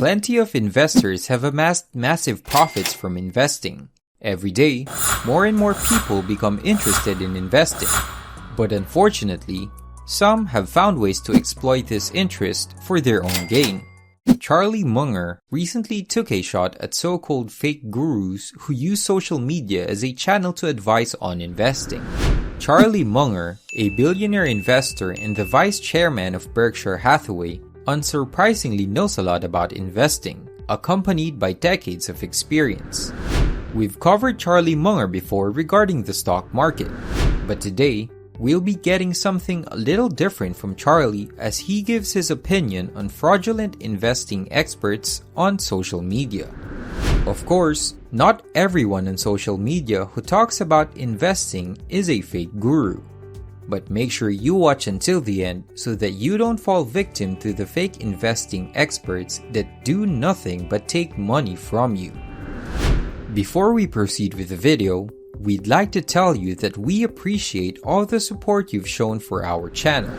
Plenty of investors have amassed massive profits from investing. Every day, more and more people become interested in investing. But unfortunately, some have found ways to exploit this interest for their own gain. Charlie Munger recently took a shot at so-called fake gurus who use social media as a channel to advise on investing. Charlie Munger, a billionaire investor and the vice chairman of Berkshire Hathaway, unsurprisingly knows a lot about investing, accompanied by decades of experience. We've covered Charlie Munger before regarding the stock market, but today, we'll be getting something a little different from Charlie as he gives his opinion on fraudulent investing experts on social media. Of course, not everyone on social media who talks about investing is a fake guru. But make sure you watch until the end so that you don't fall victim to the fake investing experts that do nothing but take money from you. Before we proceed with the video, we'd like to tell you that we appreciate all the support you've shown for our channel.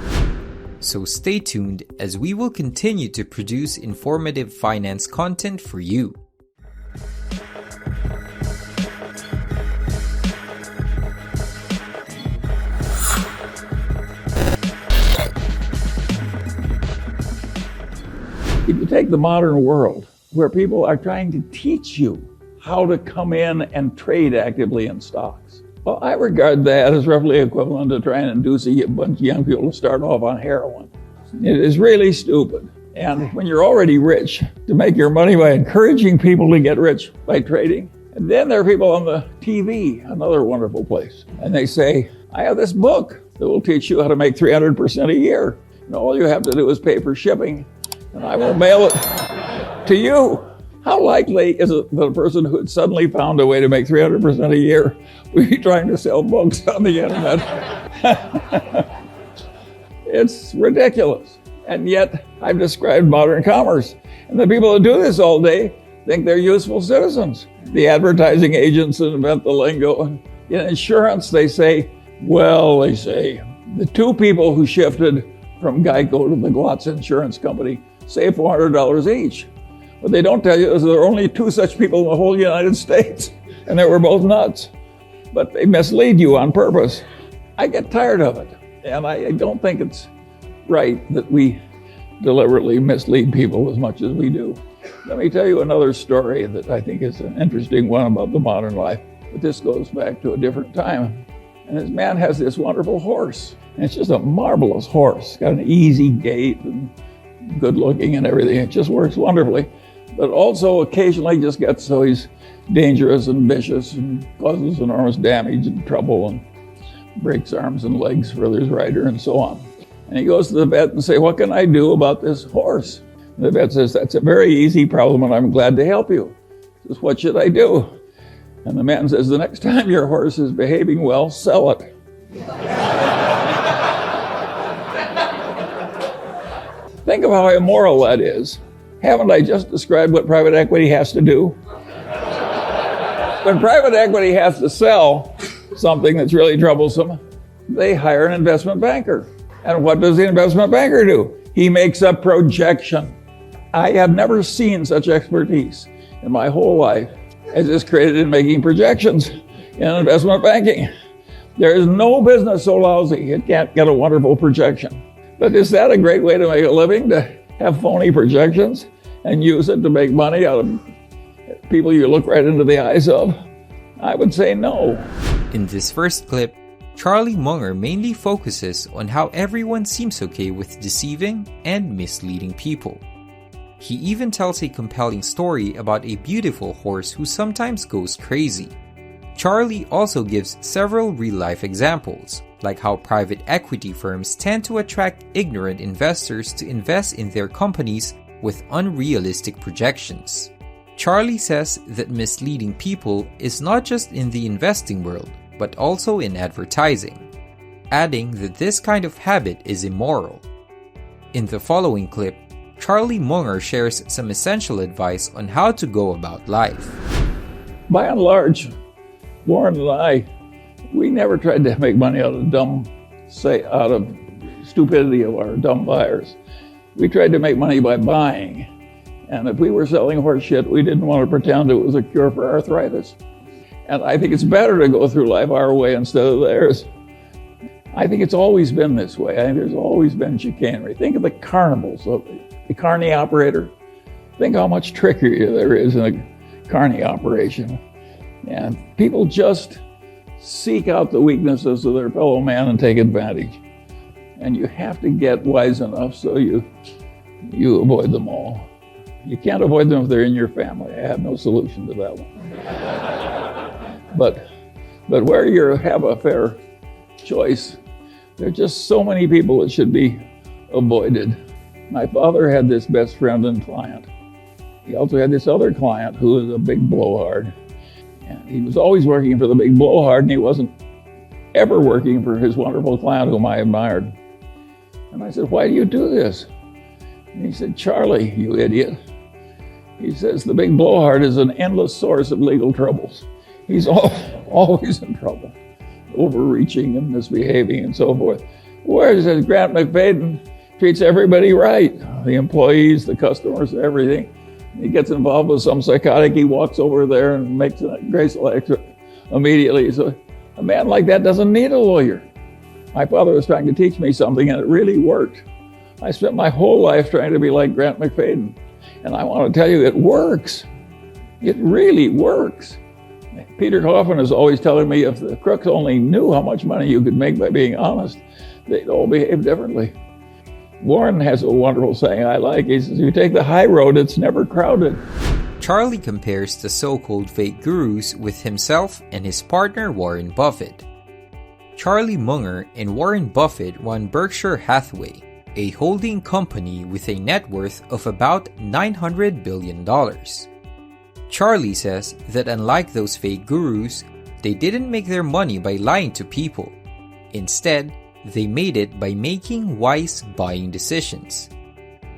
So stay tuned as we will continue to produce informative finance content for you. If you take the modern world, where people are trying to teach you how to come in and trade actively in stocks, well, I regard that as roughly equivalent to trying to induce a bunch of young people to start off on heroin. It is really stupid. And when you're already rich, to make your money by encouraging people to get rich by trading. And then there are people on the TV, another wonderful place, and they say, I have this book that will teach you how to make 300% a year. And all you have to do is pay for shipping, and I will mail it to you. How likely is it that a person who had suddenly found a way to make 300% a year would be trying to sell books on the internet? It's ridiculous. And yet, I've described modern commerce. And the people who do this all day think they're useful citizens. The advertising agents that invent the lingo. In insurance, they say, the two people who shifted from Geico to the Glotz Insurance Company save $400 each. What they don't tell you is there are only two such people in the whole United States, and they were both nuts. But they mislead you on purpose. I get tired of it, and I don't think it's right that we deliberately mislead people as much as we do. Let me tell you another story that I think is an interesting one about the modern life, but this goes back to a different time. And this man has this wonderful horse, and it's just a marvelous horse. It's got an easy gait and good looking and everything. It just works wonderfully. But also occasionally just gets so he's dangerous and vicious and causes enormous damage and trouble and breaks arms and legs for his rider and so on. And he goes to the vet and says, what can I do about this horse? And the vet says, that's a very easy problem and I'm glad to help you. He says, what should I do? And the man says, the next time your horse is behaving well, sell it. Think of how immoral that is. Haven't I just described what private equity has to do? When private equity has to sell something that's really troublesome, they hire an investment banker. And what does the investment banker do? He makes a projection. I have never seen such expertise in my whole life as is created in making projections in investment banking. There is no business so lousy it can't get a wonderful projection. But is that a great way to make a living, to have phony projections and use it to make money out of people you look right into the eyes of? I would say no. In this first clip, Charlie Munger mainly focuses on how everyone seems okay with deceiving and misleading people. He even tells a compelling story about a beautiful horse who sometimes goes crazy. Charlie also gives several real-life examples, like how private equity firms tend to attract ignorant investors to invest in their companies with unrealistic projections. Charlie says that misleading people is not just in the investing world, but also in advertising, adding that this kind of habit is immoral. In the following clip, Charlie Munger shares some essential advice on how to go about life. By and large, Warren and I, we never tried to make money out of stupidity of our dumb buyers. We tried to make money by buying. And if we were selling horse shit, we didn't want to pretend it was a cure for arthritis. And I think it's better to go through life our way instead of theirs. I think it's always been this way. I think there's always been chicanery. Think of the carnivals, the carny operator. Think how much trickery there is in a carny operation. And people just seek out the weaknesses of their fellow man and take advantage. And you have to get wise enough so you avoid them all. You can't avoid them if they're in your family. I have no solution to that one. But where you have a fair choice, there are just so many people that should be avoided. My father had this best friend and client. He also had this other client who was a big blowhard. And he was always working for the big blowhard, and he wasn't ever working for his wonderful client whom I admired. And I said, "Why do you do this?" And he said, "Charlie, you idiot." He says, "The big blowhard is an endless source of legal troubles. He's always in trouble, overreaching and misbehaving and so forth. Whereas Grant McFadden treats everybody right, the employees, the customers, everything. He gets involved with some psychotic, he walks over there and makes a graceful exit immediately. So a man like that doesn't need a lawyer." My father was trying to teach me something, and it really worked. I spent my whole life trying to be like Grant McFadden. And I want to tell you, it works. It really works. Peter Coffin is always telling me if the crooks only knew how much money you could make by being honest, they'd all behave differently. Warren has a wonderful saying I like. He says, "If you take the high road, it's never crowded." Charlie compares the so-called fake gurus with himself and his partner Warren Buffett. Charlie Munger and Warren Buffett run Berkshire Hathaway, a holding company with a net worth of about $900 billion. Charlie says that unlike those fake gurus, they didn't make their money by lying to people. Instead, they made it by making wise buying decisions.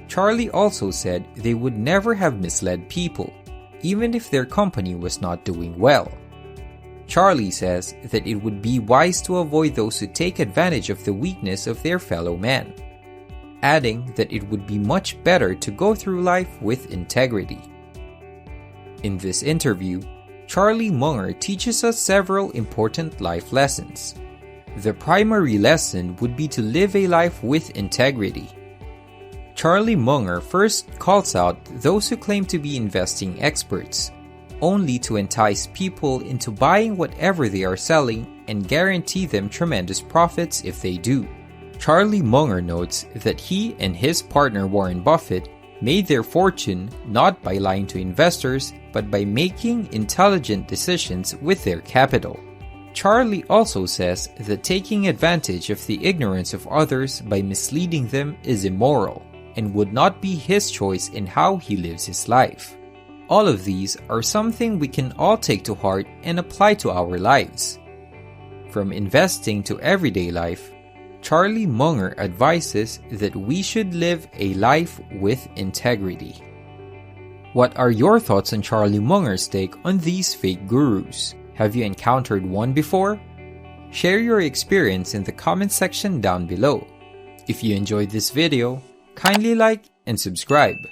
Charlie also said they would never have misled people, even if their company was not doing well. Charlie says that it would be wise to avoid those who take advantage of the weakness of their fellow man, adding that it would be much better to go through life with integrity. In this interview, Charlie Munger teaches us several important life lessons. The primary lesson would be to live a life with integrity. Charlie Munger first calls out those who claim to be investing experts, only to entice people into buying whatever they are selling and guarantee them tremendous profits if they do. Charlie Munger notes that he and his partner Warren Buffett made their fortune not by lying to investors, but by making intelligent decisions with their capital. Charlie also says that taking advantage of the ignorance of others by misleading them is immoral and would not be his choice in how he lives his life. All of these are something we can all take to heart and apply to our lives. From investing to everyday life, Charlie Munger advises that we should live a life with integrity. What are your thoughts on Charlie Munger's take on these fake gurus? Have you encountered one before? Share your experience in the comment section down below. If you enjoyed this video, kindly like and subscribe.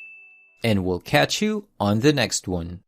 And we'll catch you on the next one.